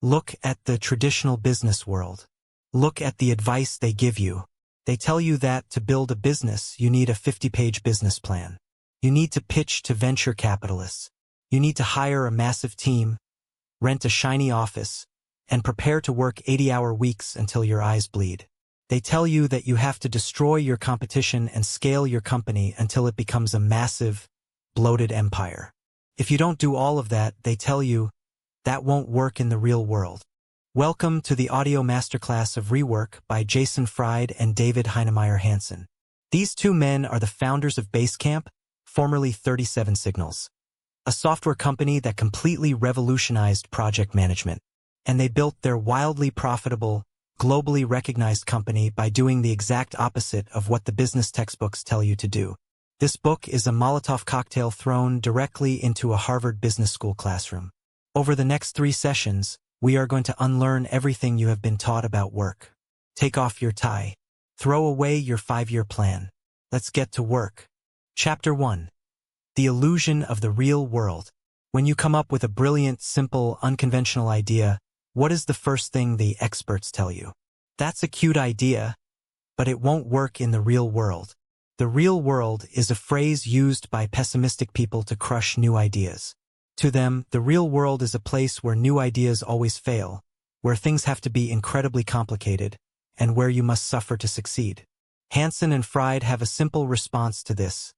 Look at the traditional business world. Look at the advice they give you. They tell you that to build a business, you need a 50-page business plan. You need to pitch to venture capitalists. You need to hire a massive team, rent a shiny office, and prepare to work 80-hour weeks until your eyes bleed. They tell you that you have to destroy your competition and scale your company until it becomes a massive, bloated empire. If you don't do all of that, they tell you, that won't work in the real world. Welcome to the audio masterclass of Rework by Janson and David Heinemeier Janson. These two men are the founders of Basecamp, formerly 37 Signals, a software company that completely revolutionized project management. And they built their wildly profitable, globally recognized company by doing the exact opposite of what the business textbooks tell you to do. This book is a Molotov cocktail thrown directly into a Harvard Business School classroom. Over the next 3 sessions, we are going to unlearn everything you have been taught about work. Take off your tie. Throw away your 5-year plan. Let's get to work. Chapter 1. The illusion of the real world. When you come up with a brilliant, simple, unconventional idea, what is the first thing the experts tell you? That's a cute idea, but it won't work in the real world. The real world is a phrase used by pessimistic people to crush new ideas. To them, the real world is a place where new ideas always fail, where things have to be incredibly complicated, and where you must suffer to succeed. Janson and Fried have a simple response to this.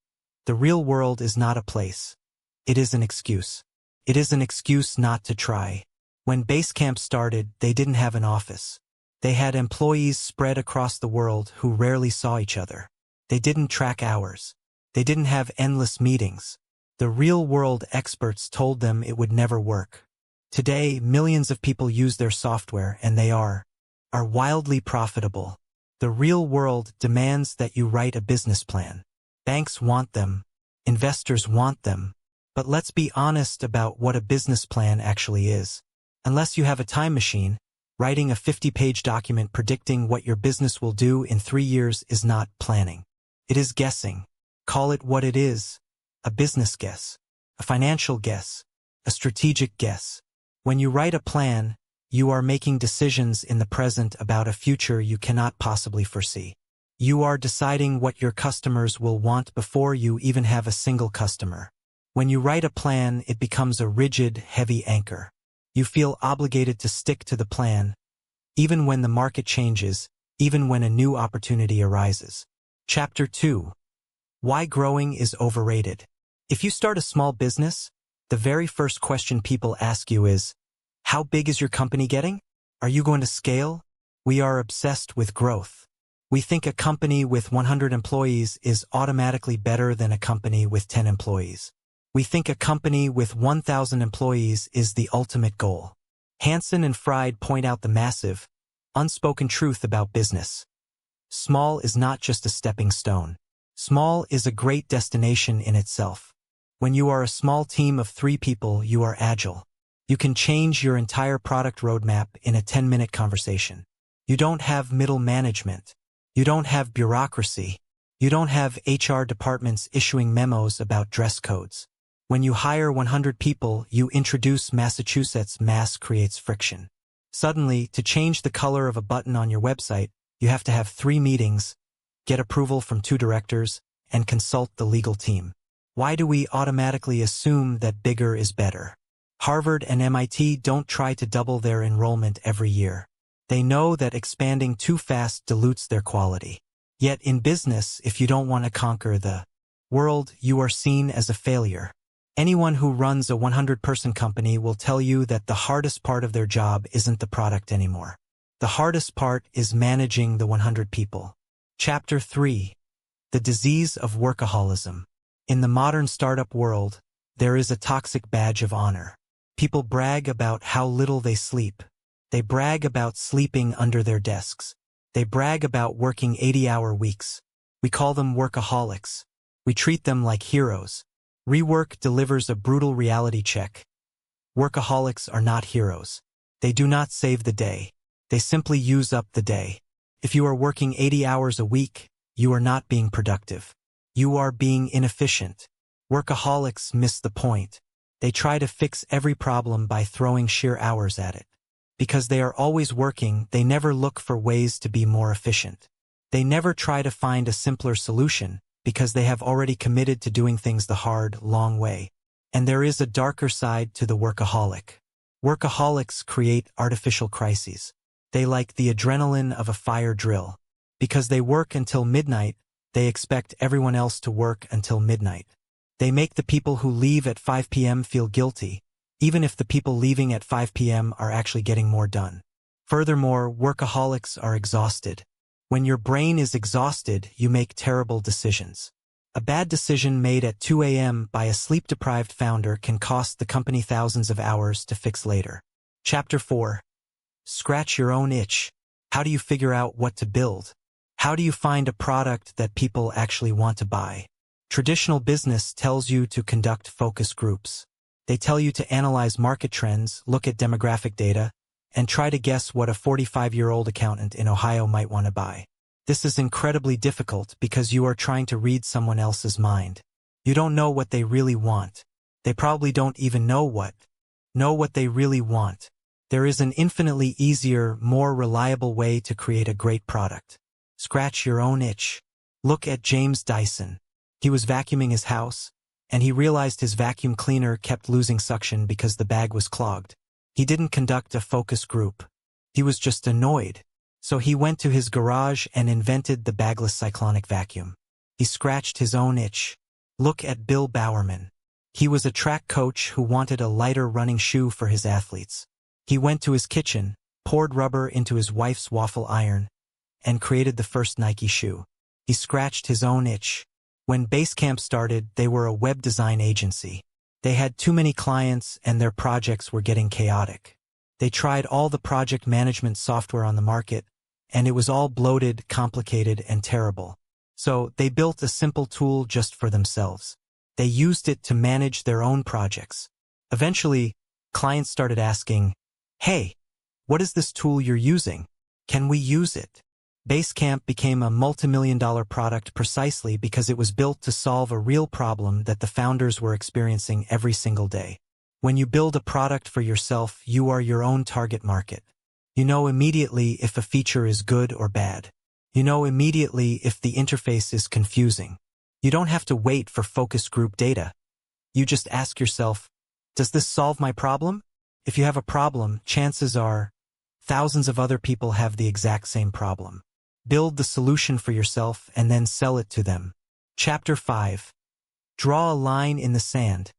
The real world is not a place. It is an excuse. It is an excuse not to try. When Basecamp started, they didn't have an office. They had employees spread across the world who rarely saw each other. They didn't track hours. They didn't have endless meetings. The real-world experts told them it would never work. Today, millions of people use their software, and they are wildly profitable. The real world demands that you write a business plan. Banks want them. Investors want them. But let's be honest about what a business plan actually is. Unless you have a time machine, writing a 50-page document predicting what your business will do in 3 years is not planning. It is guessing. Call it what it is. A business guess. A financial guess. A strategic guess. When you write a plan, you are making decisions in the present about a future you cannot possibly foresee. You are deciding what your customers will want before you even have a single customer. When you write a plan, it becomes a rigid, heavy anchor. You feel obligated to stick to the plan, even when the market changes, even when a new opportunity arises. Chapter 2. Why growing is overrated. If you start a small business, the very first question people ask you is, how big is your company getting? Are you going to scale? We are obsessed with growth. We think a company with 100 employees is automatically better than a company with 10 employees. We think a company with 1,000 employees is the ultimate goal. Janson and Fried point out the massive, unspoken truth about business. Small is not just a stepping stone. Small is a great destination in itself. When you are a small team of 3 people, you are agile. You can change your entire product roadmap in a 10-minute conversation. You don't have middle management. You don't have bureaucracy. You don't have HR departments issuing memos about dress codes. When you hire 100 people, you introduce Massachusetts mass creates friction. Suddenly, to change the color of a button on your website, you have to have 3 meetings, get approval from 2 directors, and consult the legal team. Why do we automatically assume that bigger is better? Harvard and MIT don't try to double their enrollment every year. They know that expanding too fast dilutes their quality. Yet in business, if you don't want to conquer the world, you are seen as a failure. Anyone who runs a 100-person company will tell you that the hardest part of their job isn't the product anymore. The hardest part is managing the 100 people. Chapter 3. The disease of workaholism. In the modern startup world, there is a toxic badge of honor. People brag about how little they sleep. They brag about sleeping under their desks. They brag about working 80-hour weeks. We call them workaholics. We treat them like heroes. Rework delivers a brutal reality check. Workaholics are not heroes. They do not save the day. They simply use up the day. If you are working 80 hours a week, you are not being productive. You are being inefficient. Workaholics miss the point. They try to fix every problem by throwing sheer hours at it. Because they are always working, they never look for ways to be more efficient. They never try to find a simpler solution, because they have already committed to doing things the hard, long way. And there is a darker side to the workaholic. Workaholics create artificial crises. They like the adrenaline of a fire drill. Because they work until midnight, they expect everyone else to work until midnight. They make the people who leave at 5 p.m. feel guilty, even if the people leaving at 5 p.m. are actually getting more done. Furthermore, workaholics are exhausted. When your brain is exhausted, you make terrible decisions. A bad decision made at 2 a.m. by a sleep-deprived founder can cost the company thousands of hours to fix later. Chapter 4. Scratch your own itch. How do you figure out what to build? How do you find a product that people actually want to buy? Traditional business tells you to conduct focus groups. They tell you to analyze market trends, look at demographic data, and try to guess what a 45-year-old accountant in Ohio might want to buy. This is incredibly difficult because you are trying to read someone else's mind. You don't know what they really want. They probably don't even know what they really want. There is an infinitely easier, more reliable way to create a great product. Scratch your own itch. Look at James Dyson. He was vacuuming his house, and he realized his vacuum cleaner kept losing suction because the bag was clogged. He didn't conduct a focus group. He was just annoyed. So he went to his garage and invented the bagless cyclonic vacuum. He scratched his own itch. Look at Bill Bowerman. He was a track coach who wanted a lighter running shoe for his athletes. He went to his kitchen, poured rubber into his wife's waffle iron, and created the first Nike shoe. He scratched his own itch. When Basecamp started, they were a web design agency. They had too many clients and their projects were getting chaotic. They tried all the project management software on the market, and it was all bloated, complicated, and terrible. So they built a simple tool just for themselves. They used it to manage their own projects. Eventually, clients started asking, "Hey, what is this tool you're using? Can we use it?" Basecamp became a multimillion-dollar product precisely because it was built to solve a real problem that the founders were experiencing every single day. When you build a product for yourself, you are your own target market. You know immediately if a feature is good or bad. You know immediately if the interface is confusing. You don't have to wait for focus group data. You just ask yourself, does this solve my problem? If you have a problem, chances are thousands of other people have the exact same problem. Build the solution for yourself and then sell it to them. Chapter 5. Draw a line in the sand.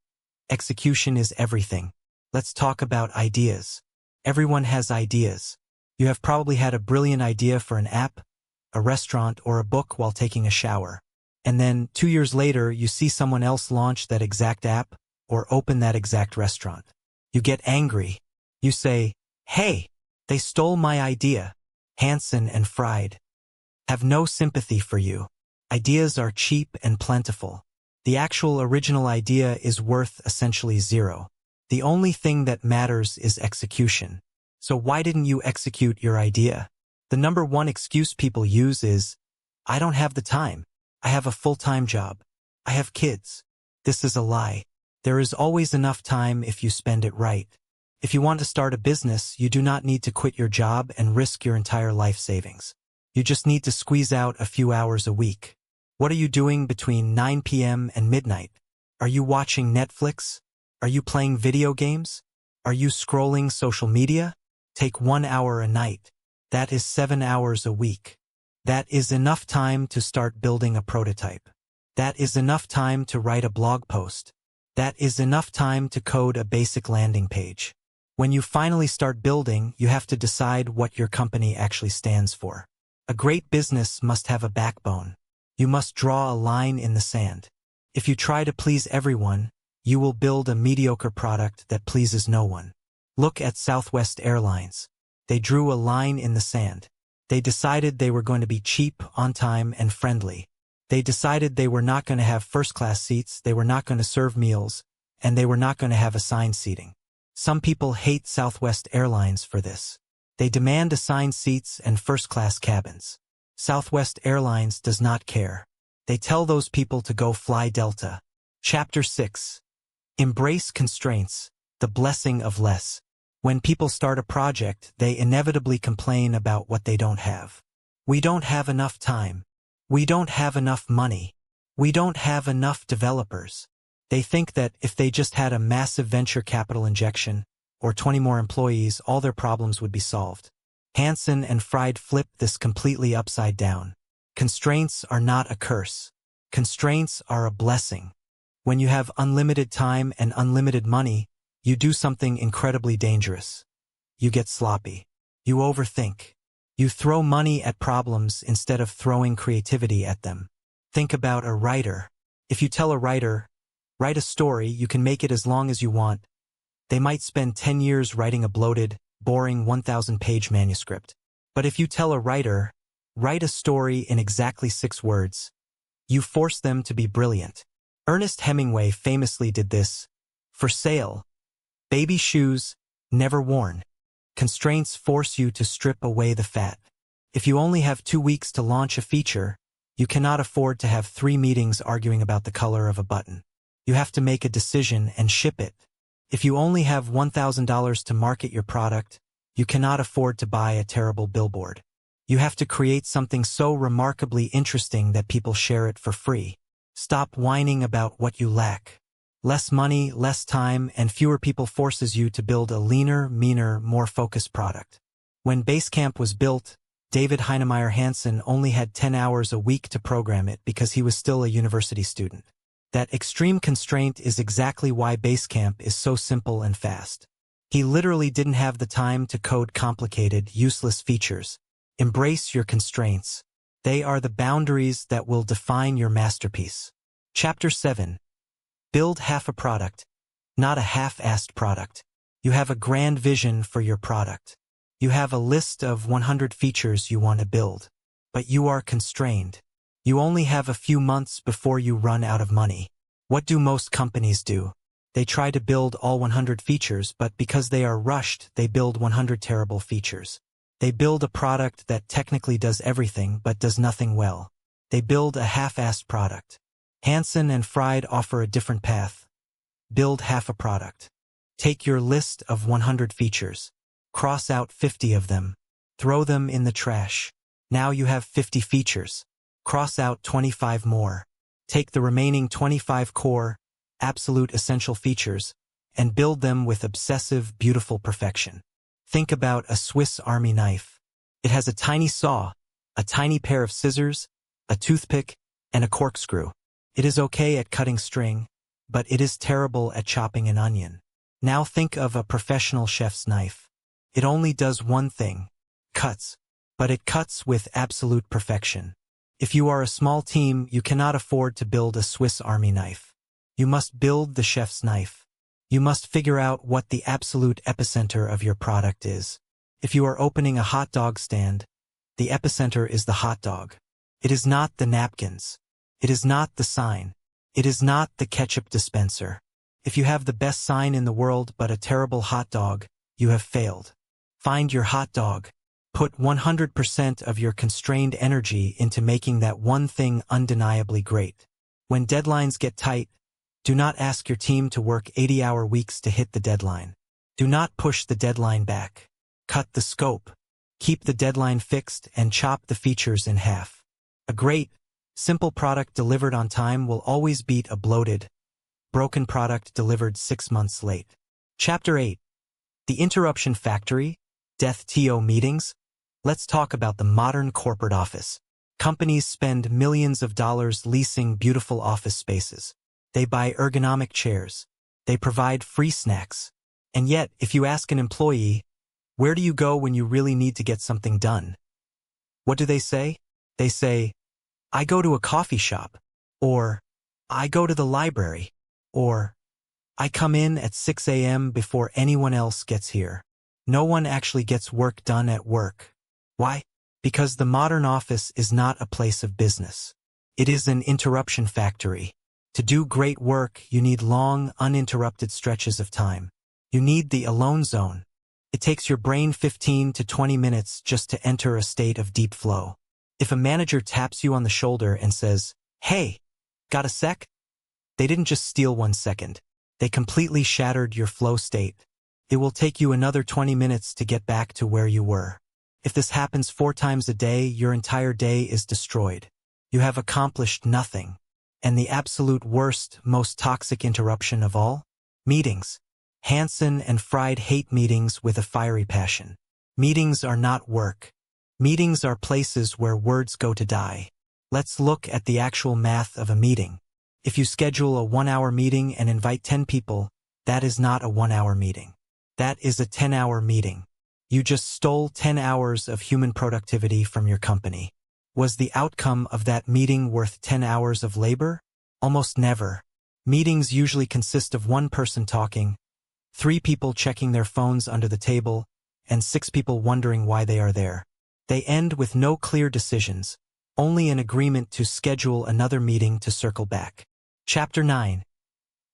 Execution is everything. Let's talk about ideas. Everyone has ideas. You have probably had a brilliant idea for an app, a restaurant, or a book while taking a shower. And then 2 years later, you see someone else launch that exact app or open that exact restaurant. You get angry. You say, "Hey, they stole my idea." Janson and Fried have no sympathy for you. Ideas are cheap and plentiful. The actual original idea is worth essentially zero. The only thing that matters is execution. So why didn't you execute your idea? The number one excuse people use is, "I don't have the time. I have a full-time job. I have kids." This is a lie. There is always enough time if you spend it right. If you want to start a business, you do not need to quit your job and risk your entire life savings. You just need to squeeze out a few hours a week. What are you doing between 9 p.m. and midnight? Are you watching Netflix? Are you playing video games? Are you scrolling social media? Take 1 hour a night. That is 7 hours a week. That is enough time to start building a prototype. That is enough time to write a blog post. That is enough time to code a basic landing page. When you finally start building, you have to decide what your company actually stands for. A great business must have a backbone. You must draw a line in the sand. If you try to please everyone, you will build a mediocre product that pleases no one. Look at Southwest Airlines. They drew a line in the sand. They decided they were going to be cheap, on time, and friendly. They decided they were not going to have first-class seats, they were not going to serve meals, and they were not going to have assigned seating. Some people hate Southwest Airlines for this. They demand assigned seats and first-class cabins. Southwest Airlines does not care. They tell those people to go fly Delta. Chapter 6. Embrace constraints, the blessing of less. When people start a project, they inevitably complain about what they don't have. We don't have enough time. We don't have enough money. We don't have enough developers. They think that if they just had a massive venture capital injection, or 20 more employees, all their problems would be solved. Janson and Fried flipped this completely upside down. Constraints are not a curse. Constraints are a blessing. When you have unlimited time and unlimited money, you do something incredibly dangerous. You get sloppy. You overthink. You throw money at problems instead of throwing creativity at them. Think about a writer. If you tell a writer, write a story, you can make it as long as you want. They might spend 10 years writing a bloated, boring 1,000-page manuscript. But if you tell a writer, write a story in exactly 6 words, you force them to be brilliant. Ernest Hemingway famously did this. For sale. Baby shoes, never worn. Constraints force you to strip away the fat. If you only have 2 weeks to launch a feature, you cannot afford to have 3 meetings arguing about the color of a button. You have to make a decision and ship it. If you only have $1,000 to market your product, you cannot afford to buy a terrible billboard. You have to create something so remarkably interesting that people share it for free. Stop whining about what you lack. Less money, less time, and fewer people forces you to build a leaner, meaner, more focused product. When Basecamp was built, David Heinemeier Janson only had 10 hours a week to program it because he was still a university student. That extreme constraint is exactly why Basecamp is so simple and fast. He literally didn't have the time to code complicated, useless features. Embrace your constraints. They are the boundaries that will define your masterpiece. Chapter 7. Build half a product, not a half-assed product. You have a grand vision for your product. You have a list of 100 features you want to build, but you are constrained. You only have a few months before you run out of money. What do most companies do? They try to build all 100 features, but because they are rushed, they build 100 terrible features. They build a product that technically does everything but does nothing well. They build a half-assed product. Janson and Fried offer a different path. Build half a product. Take your list of 100 features. Cross out 50 of them. Throw them in the trash. Now you have 50 features. Cross out 25 more. Take the remaining 25 core, absolute essential features, and build them with obsessive, beautiful perfection. Think about a Swiss Army knife. It has a tiny saw, a tiny pair of scissors, a toothpick, and a corkscrew. It is okay at cutting string, but it is terrible at chopping an onion. Now think of a professional chef's knife. It only does one thing, cuts, but it cuts with absolute perfection. If you are a small team, you cannot afford to build a Swiss Army knife. You must build the chef's knife. You must figure out what the absolute epicenter of your product is. If you are opening a hot dog stand, the epicenter is the hot dog. It is not the napkins. It is not the sign. It is not the ketchup dispenser. If you have the best sign in the world but a terrible hot dog, you have failed. Find your hot dog. Put 100% of your constrained energy into making that one thing undeniably great. When deadlines get tight, do not ask your team to work 80-hour weeks to hit the deadline. Do not push the deadline back. Cut the scope. Keep the deadline fixed and chop the features in half. A great, simple product delivered on time will always beat a bloated, broken product delivered 6 months late. Chapter 8. The Interruption Factory, Death TO Meetings. Let's talk about the modern corporate office. Companies spend millions of dollars leasing beautiful office spaces. They buy ergonomic chairs. They provide free snacks. And yet, if you ask an employee, where do you go when you really need to get something done? What do they say? They say, I go to a coffee shop, or I go to the library, or I come in at 6 a.m. before anyone else gets here. No one actually gets work done at work. Why? Because the modern office is not a place of business. It is an interruption factory. To do great work, you need long, uninterrupted stretches of time. You need the alone zone. It takes your brain 15 to 20 minutes just to enter a state of deep flow. If a manager taps you on the shoulder and says, "Hey, got a sec?" They didn't just steal 1 second. They completely shattered your flow state. It will take you another 20 minutes to get back to where you were. If this happens 4 times a day, your entire day is destroyed. You have accomplished nothing. And the absolute worst, most toxic interruption of all? Meetings. Janson and Fried hate meetings with a fiery passion. Meetings are not work. Meetings are places where words go to die. Let's look at the actual math of a meeting. If you schedule a 1-hour meeting and invite 10 people, that is not a 1-hour meeting. That is a 10-hour meeting. You just stole 10 hours of human productivity from your company. Was the outcome of that meeting worth 10 hours of labor? Almost never. Meetings usually consist of 1 person talking, 3 people checking their phones under the table, and 6 people wondering why they are there. They end with no clear decisions, only an agreement to schedule another meeting to circle back. Chapter 9.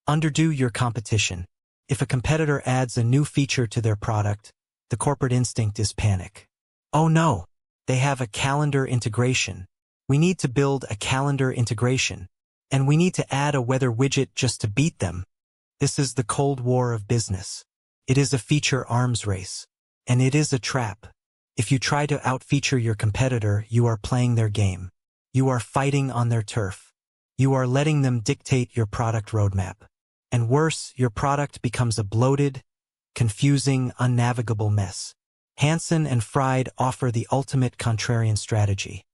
Underdo your competition. If a competitor adds a new feature to their product, the corporate instinct is panic. Oh no! They have a calendar integration. We need to build a calendar integration. And we need to add a weather widget just to beat them. This is the Cold War of business. It is a feature arms race. And it is a trap. If you try to outfeature your competitor, you are playing their game. You are fighting on their turf. You are letting them dictate your product roadmap. And worse, your product becomes a bloated, confusing, unnavigable mess. Janson and Fried offer the ultimate contrarian strategy.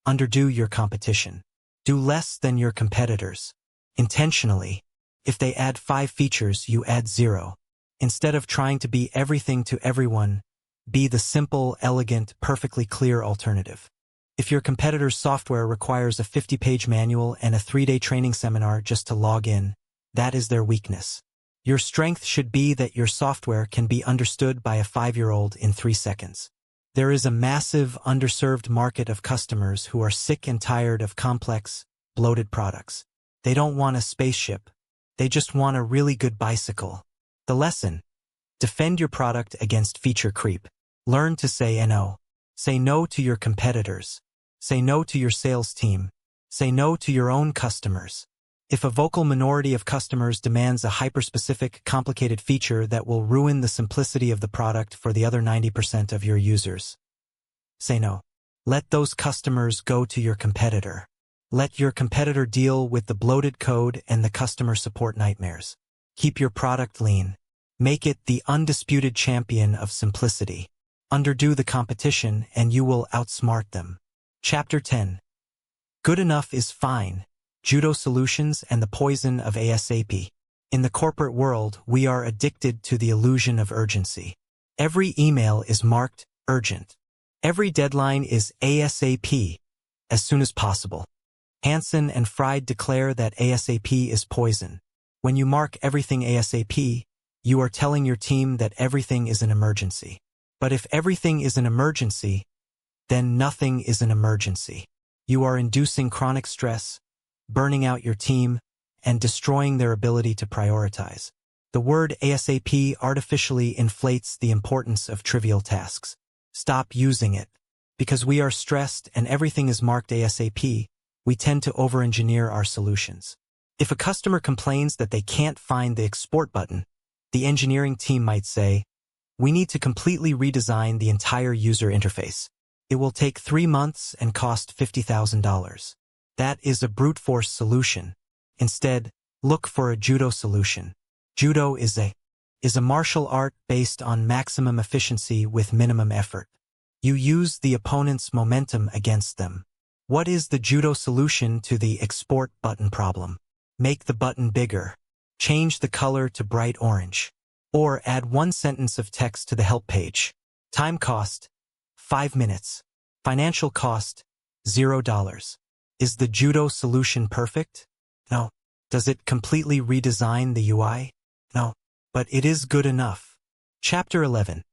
Underdo your competition. Do less than your competitors. Intentionally. If they add 5 features, you add 0. Instead of trying to be everything to everyone, be the simple, elegant, perfectly clear alternative. If your competitor's software requires a 50-page manual and a 3-day training seminar just to log in, that is their weakness. Your strength should be that your software can be understood by a 5-year-old in 3 seconds. There is a massive, underserved market of customers who are sick and tired of complex, bloated products. They don't want a spaceship. They just want a really good bicycle. The lesson: defend your product against feature creep. Learn to say no. Say no to your competitors. Say no to your sales team. Say no to your own customers. If a vocal minority of customers demands a hyper-specific, complicated feature that will ruin the simplicity of the product for the other 90% of your users, say no. Let those customers go to your competitor. Let your competitor deal with the bloated code and the customer support nightmares. Keep your product lean. Make it the undisputed champion of simplicity. Underdo the competition and you will outsmart them. Chapter 10. Good enough is fine. Judo solutions and the poison of ASAP. In the corporate world, we are addicted to the illusion of urgency. Every email is marked urgent. Every deadline is ASAP, as soon as possible. Janson and Fried declare that ASAP is poison. When you mark everything ASAP, you are telling your team that everything is an emergency. But if everything is an emergency, then nothing is an emergency. You are inducing chronic stress, burning out your team, and destroying their ability to prioritize. The word ASAP artificially inflates the importance of trivial tasks. Stop using it. Because we are stressed and everything is marked ASAP, we tend to over-engineer our solutions. If a customer complains that they can't find the export button, the engineering team might say, "We need to completely redesign the entire user interface. It will take 3 months and cost $50,000. That is a brute force solution. Instead, look for a judo solution. Judo is a martial art based on maximum efficiency with minimum effort. You use the opponent's momentum against them. What is the judo solution to the export button problem? Make the button bigger. Change the color to bright orange. Or add 1 sentence of text to the help page. Time cost: 5 minutes. Financial cost: $0. Is the judo solution perfect? No. Does it completely redesign the UI? No. But it is good enough. Chapter 11.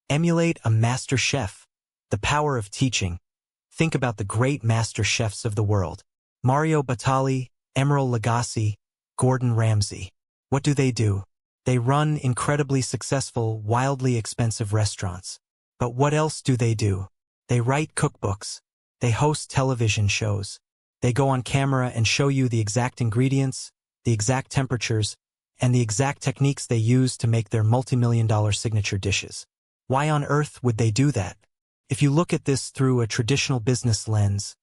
Emulate a master chef. The power of teaching. Think about the great master chefs of the world. Mario Batali, Emeril Lagasse, Gordon Ramsay. What do? They run incredibly successful, wildly expensive restaurants. But what else do? They write cookbooks. They host television shows. They go on camera and show you the exact ingredients, the exact temperatures, and the exact techniques they use to make their multi-million-dollar signature dishes. Why on earth would they do that? If you look at this through a traditional business lens,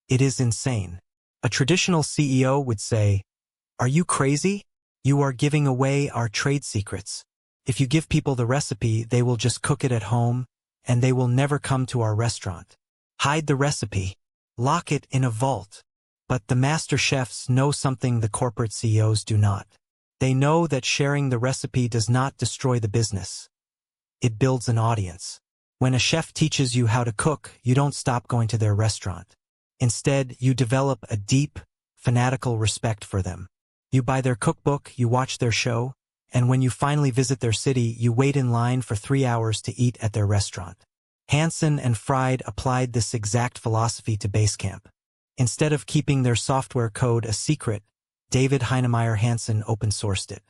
it is insane. A traditional CEO would say, "Are you crazy? You are giving away our trade secrets. If you give people the recipe, they will just cook it at home, and they will never come to our restaurant. Hide the recipe. Lock it in a vault." But the master chefs know something the corporate CEOs do not. They know that sharing the recipe does not destroy the business. It builds an audience. When a chef teaches you how to cook, you don't stop going to their restaurant. Instead, you develop a deep, fanatical respect for them. You buy their cookbook, you watch their show, and when you finally visit their city, you wait in line for 3 hours to eat at their restaurant. Janson and Fried applied this exact philosophy to Basecamp. Instead of keeping their software code a secret, David Heinemeier Janson open-sourced it.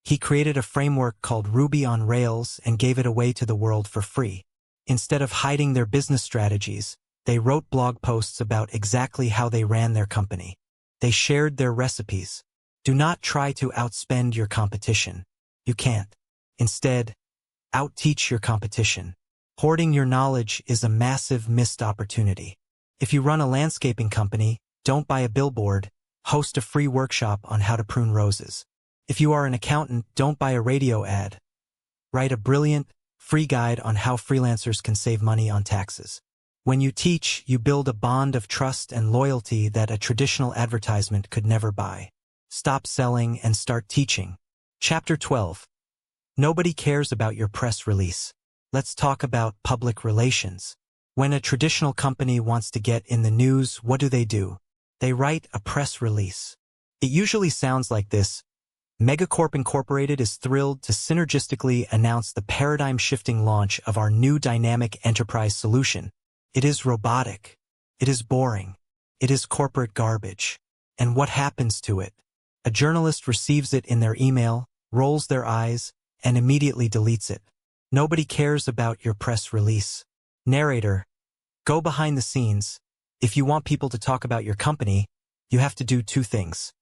He created a framework called Ruby on Rails and gave it away to the world for free. Instead of hiding their business strategies, they wrote blog posts about exactly how they ran their company. They shared their recipes. Do not try to outspend your competition. You can't. Instead, outteach your competition. Hoarding your knowledge is a massive missed opportunity. If you run a landscaping company, don't buy a billboard, host a free workshop on how to prune roses. If you are an accountant, don't buy a radio ad. Write a brilliant, free guide on how freelancers can save money on taxes. When you teach, you build a bond of trust and loyalty that a traditional advertisement could never buy. Stop selling and start teaching. Chapter 12. Nobody cares about your press release. Let's talk about public relations. When a traditional company wants to get in the news, what do? They write a press release. It usually sounds like this. Megacorp Incorporated is thrilled to synergistically announce the paradigm-shifting launch of our new dynamic enterprise solution. It is robotic. It is boring. It is corporate garbage. And what happens to it? A journalist receives it in their email, rolls their eyes, and immediately deletes it. Nobody cares about your press release. Narrator, go behind the scenes. If you want people to talk about your company, you have to do 2 things.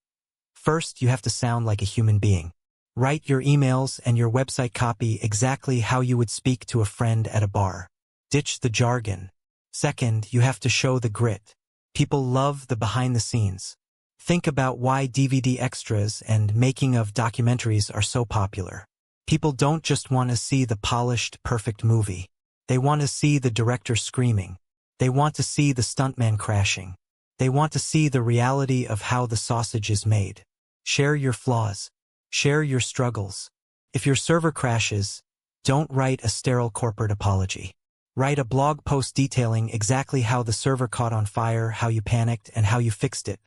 First, you have to sound like a human being. Write your emails and your website copy exactly how you would speak to a friend at a bar. Ditch the jargon. Second, you have to show the grit. People love the behind the scenes. Think about why DVD extras and making of documentaries are so popular. People don't just want to see the polished, perfect movie. They want to see the director screaming. They want to see the stuntman crashing. They want to see the reality of how the sausage is made. Share your flaws. Share your struggles. If your server crashes, don't write a sterile corporate apology. Write a blog post detailing exactly how the server caught on fire, how you panicked, and how you fixed it.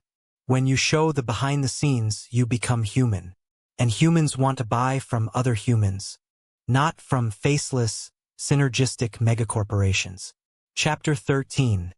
When you show the behind the scenes, you become human. And humans want to buy from other humans, not from faceless, synergistic megacorporations. Chapter 13.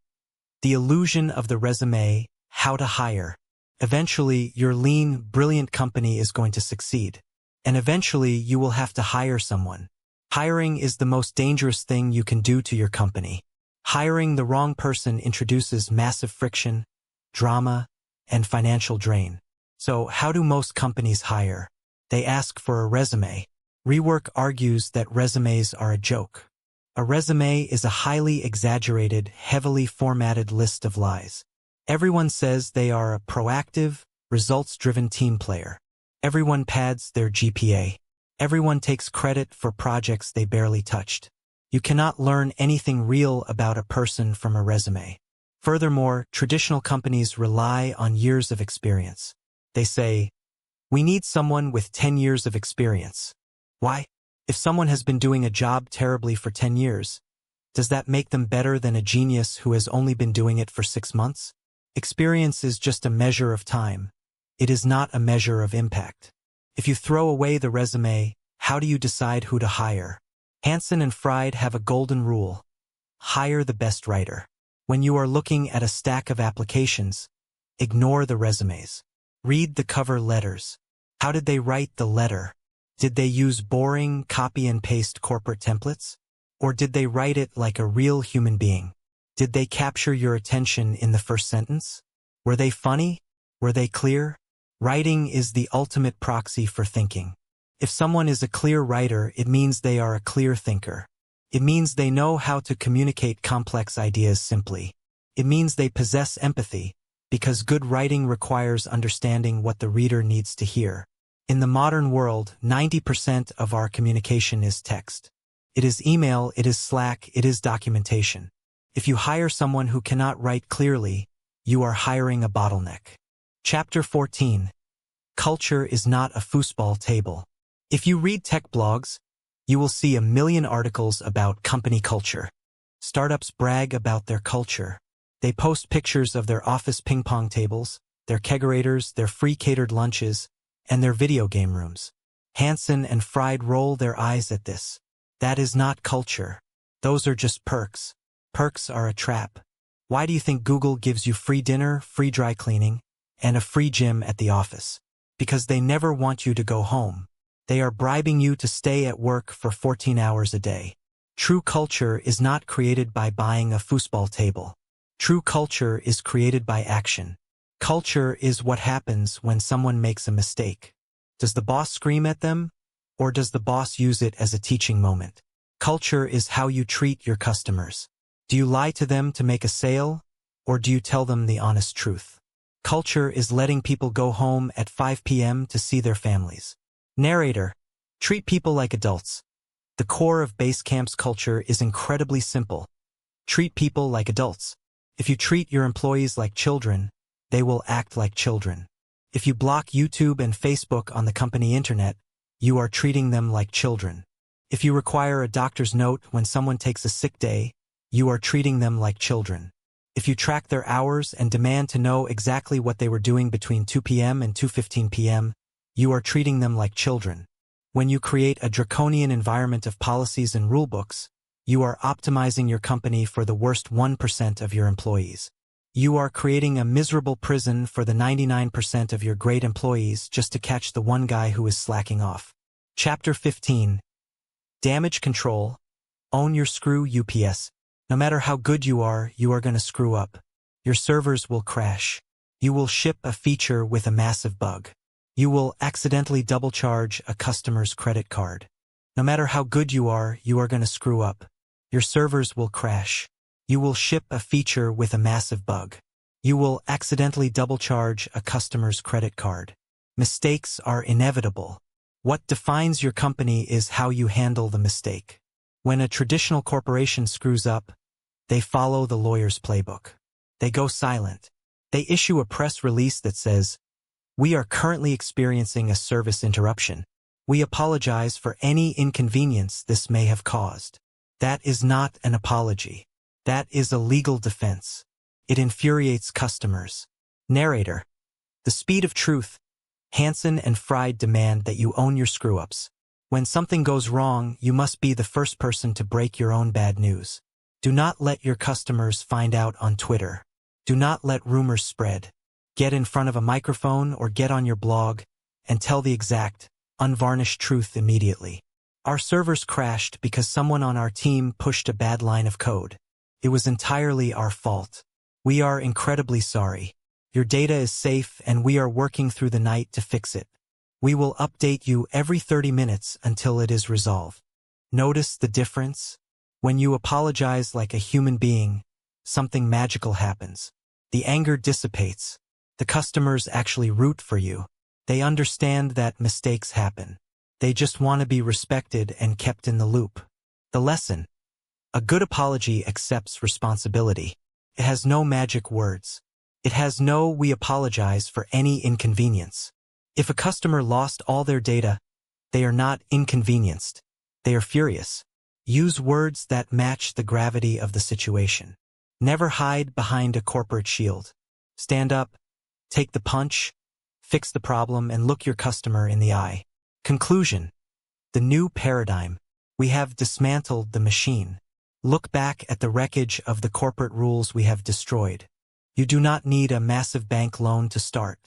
The illusion of the resume, how to hire. Eventually, your lean, brilliant company is going to succeed. And eventually, you will have to hire someone. Hiring is the most dangerous thing you can do to your company. Hiring the wrong person introduces massive friction, drama, and financial drain. So how do most companies hire? They ask for a resume. Rework argues that resumes are a joke. A resume is a highly exaggerated, heavily formatted list of lies. Everyone says they are a proactive, results-driven team player. Everyone pads their GPA. Everyone takes credit for projects they barely touched. You cannot learn anything real about a person from a resume. Furthermore, traditional companies rely on years of experience. They say, "We need someone with 10 years of experience." Why? If someone has been doing a job terribly for 10 years, does that make them better than a genius who has only been doing it for 6 months? Experience is just a measure of time. It is not a measure of impact. If you throw away the resume, how do you decide who to hire? Janson and Fried have a golden rule. Hire the best writer. When you are looking at a stack of applications, ignore the resumes. Read the cover letters. How did they write the letter? Did they use boring copy and paste corporate templates? Or did they write it like a real human being? Did they capture your attention in the first sentence? Were they funny? Were they clear? Writing is the ultimate proxy for thinking. If someone is a clear writer, it means they are a clear thinker. It means they know how to communicate complex ideas simply. It means they possess empathy, because good writing requires understanding what the reader needs to hear. In the modern world, 90% of our communication is text. It is email, it is Slack, it is documentation. If you hire someone who cannot write clearly, you are hiring a bottleneck. Chapter 14. Culture is not a foosball table. If you read tech blogs, you will see a million articles about company culture. Startups brag about their culture. They post pictures of their office ping-pong tables, their kegerators, their free catered lunches, and their video game rooms. Janson and Fried roll their eyes at this. That is not culture. Those are just perks. Perks are a trap. Why do you think Google gives you free dinner, free dry cleaning, and a free gym at the office? Because they never want you to go home. They are bribing you to stay at work for 14 hours a day. True culture is not created by buying a foosball table. True culture is created by action. Culture is what happens when someone makes a mistake. Does the boss scream at them, or does the boss use it as a teaching moment? Culture is how you treat your customers. Do you lie to them to make a sale, or do you tell them the honest truth? Culture is letting people go home at 5 p.m. to see their families. Narrator. Treat people like adults. The core of Basecamp's culture is incredibly simple. Treat people like adults. If you treat your employees like children, they will act like children. If you block YouTube and Facebook on the company internet, you are treating them like children. If you require a doctor's note when someone takes a sick day, you are treating them like children. If you track their hours and demand to know exactly what they were doing between 2 p.m. and 2:15 p.m., you are treating them like children. When you create a draconian environment of policies and rulebooks, you are optimizing your company for the worst 1% of your employees. You are creating a miserable prison for the 99% of your great employees just to catch the one guy who is slacking off. Chapter 15. Damage control. Own your screw UPS. No matter how good you are going to screw up. Your servers will crash. You will ship a feature with a massive bug. You will accidentally double charge a customer's credit card. No matter how good you are going to screw up. Your servers will crash. You will ship a feature with a massive bug. You will accidentally double charge a customer's credit card. Mistakes are inevitable. What defines your company is how you handle the mistake. When a traditional corporation screws up, they follow the lawyer's playbook. They go silent. They issue a press release that says, "We are currently experiencing a service interruption. We apologize for any inconvenience this may have caused." That is not an apology. That is a legal defense. It infuriates customers. Narrator. The speed of truth. Janson and Fried demand that you own your screw-ups. When something goes wrong, you must be the first person to break your own bad news. Do not let your customers find out on Twitter. Do not let rumors spread. Get in front of a microphone or get on your blog and tell the exact, unvarnished truth immediately. Our servers crashed because someone on our team pushed a bad line of code. It was entirely our fault. We are incredibly sorry. Your data is safe and we are working through the night to fix it. We will update you every 30 minutes until it is resolved. Notice the difference? When you apologize like a human being, something magical happens. The anger dissipates. The customers actually root for you. They understand that mistakes happen. They just want to be respected and kept in the loop. The lesson. A good apology accepts responsibility. It has no magic words. It has no "we apologize for any inconvenience." If a customer lost all their data, they are not inconvenienced. They are furious. Use words that match the gravity of the situation. Never hide behind a corporate shield. Stand up, take the punch, fix the problem, and look your customer in the eye. Conclusion. The new paradigm. We have dismantled the machine. Look back at the wreckage of the corporate rules we have destroyed. You do not need a massive bank loan to start.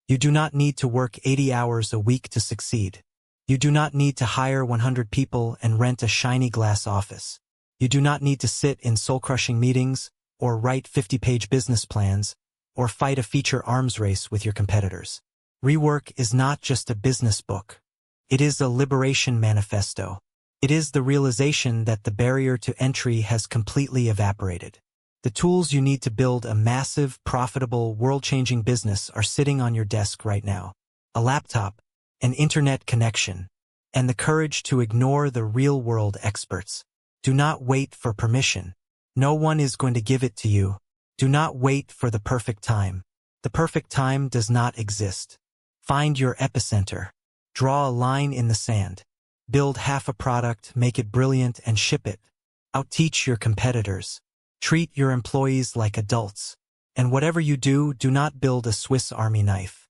You do not need to work 80 hours a week to succeed. You do not need to hire 100 people and rent a shiny glass office. You do not need to sit in soul-crushing meetings, or write 50-page business plans, or fight a feature arms race with your competitors. Rework is not just a business book. It is a liberation manifesto. It is the realization that the barrier to entry has completely evaporated. The tools you need to build a massive, profitable, world-changing business are sitting on your desk right now. A laptop, an internet connection, and the courage to ignore the real-world experts. Do not wait for permission. No one is going to give it to you. Do not wait for the perfect time. The perfect time does not exist. Find your epicenter. Draw a line in the sand. Build half a product, make it brilliant, and ship it. Outteach your competitors. Treat your employees like adults. And whatever you do, do not build a Swiss Army knife.